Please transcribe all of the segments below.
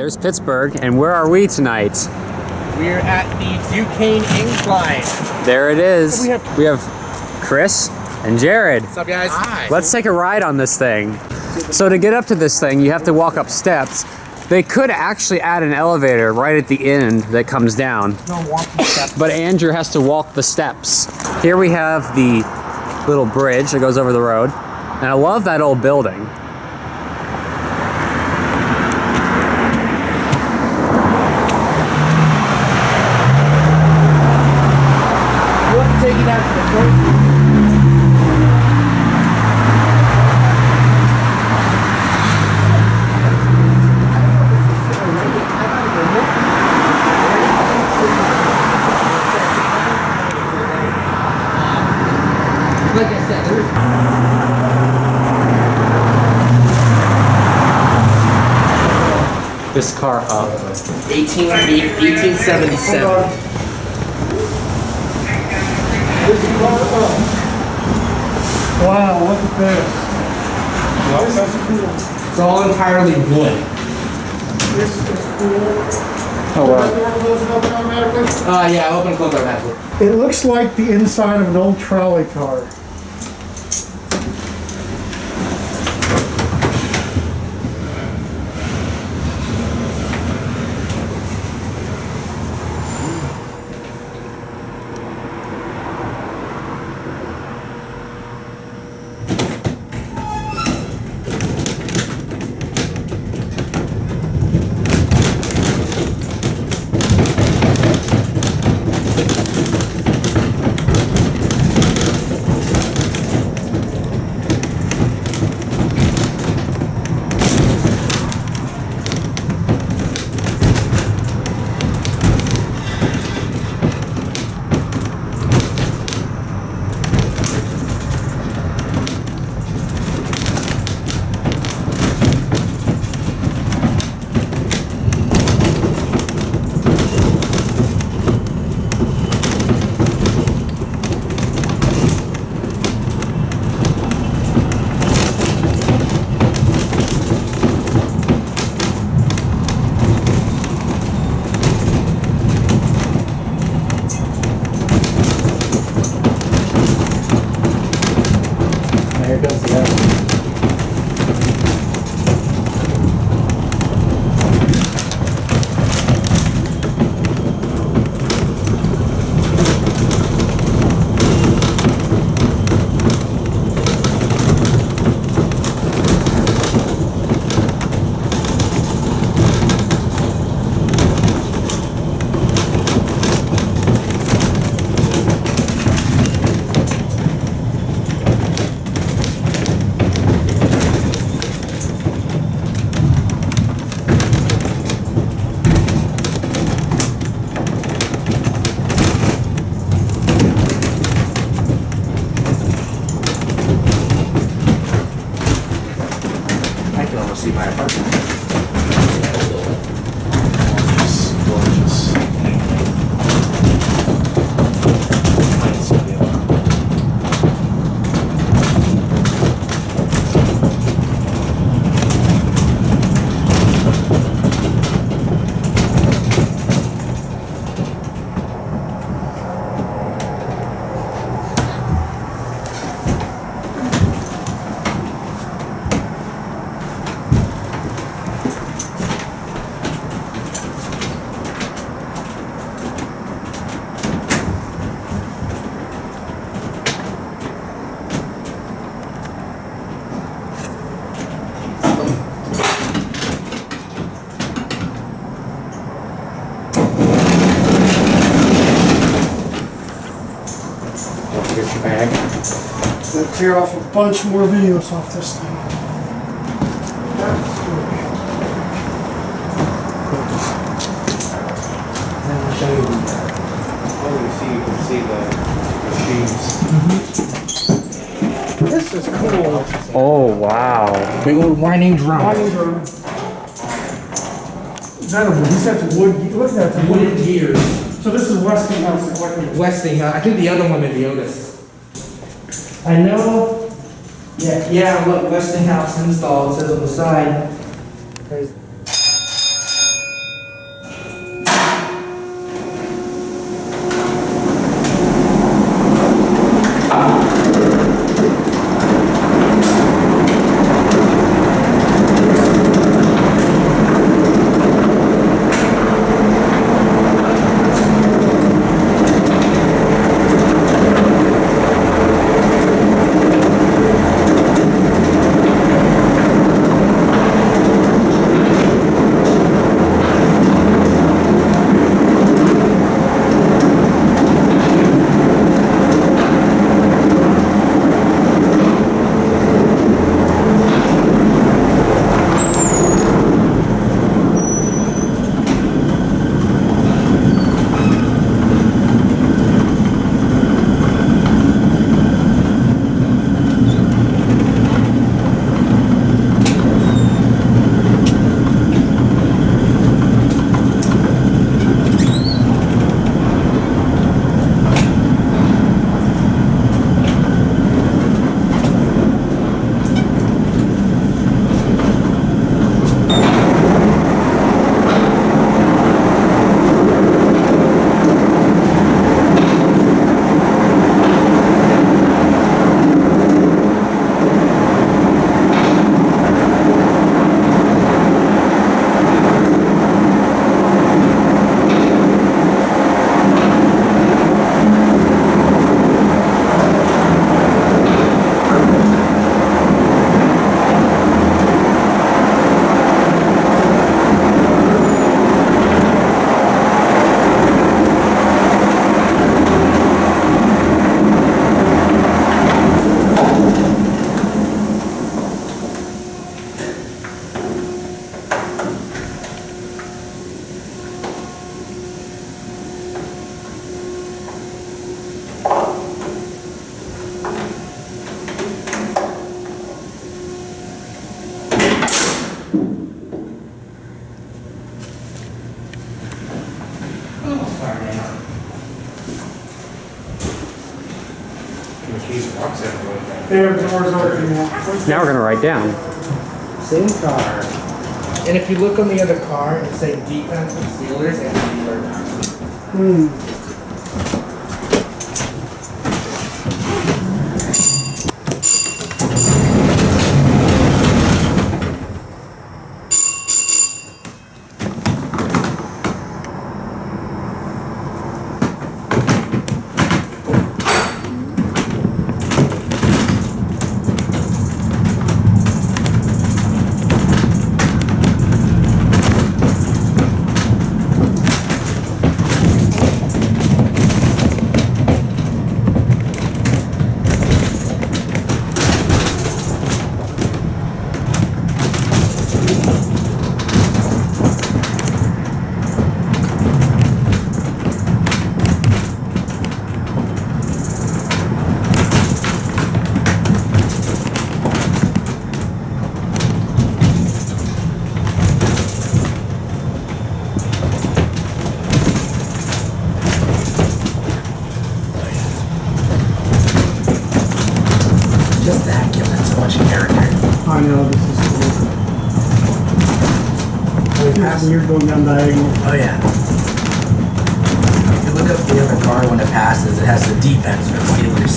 There's Pittsburgh, and where are we tonight? We're at the Duquesne Incline. There it is. We have Chris and Jared. What's up, guys? Hi. Let's take a ride on this thing. So to get up to this thing, you have to walk up steps. They could actually add an elevator right at the end that comes down. No walking steps. But Andrew has to walk the steps. Here we have the little bridge that goes over the road. And I love that old building. Take it out to the front. Like I said, This car up. 1877. Wow, look at this. It's all entirely wood. This is cool. Oh wow. Yeah, open and close automatically. It looks like the inside of an old trolley car. Here goes the other one. I can almost see my apartment. Gorgeous. Here's your bag. Gonna tear off a bunch more videos off this thing. Then I'll show you. Oh, you can see the machines. This is cool. Oh wow. Big old winding drum. Incredible. He said it's wood. Look at that. It's Wooden gears. So this is Westinghouse equipment. Westinghouse. I think the other one may be Otis. I know, yeah, look, Westinghouse installed, it says on the side. There's Their doors open now. Now we're gonna write down. Same car. And if you look on the other car, it say defense and Steelers and Steelers. Just that gives it so much character. I know, this is cool. You're going down diagonal. Oh yeah. If you look up the other car when it passes, it has the defense for Steelers.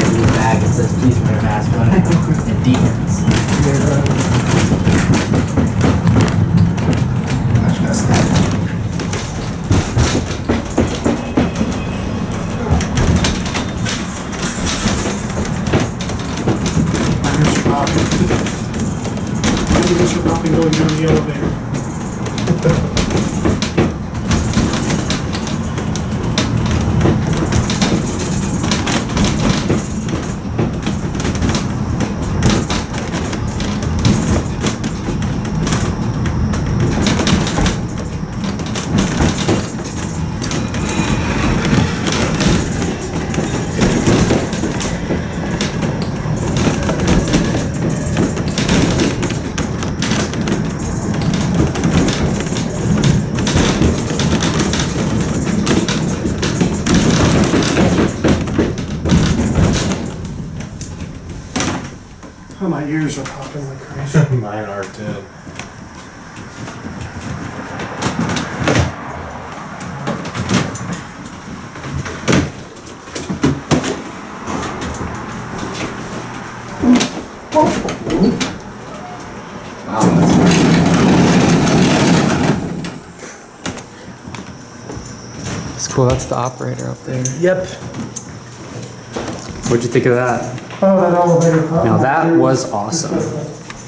In the bag it says please wear a mask on it and defense. Much best that. Maybe should not be going down the elevator. Oh, my ears are popping like crazy. Mine are too. It's cool. That's the operator up there. Yep. What'd you think of that? Oh, that elevator. Now that was awesome.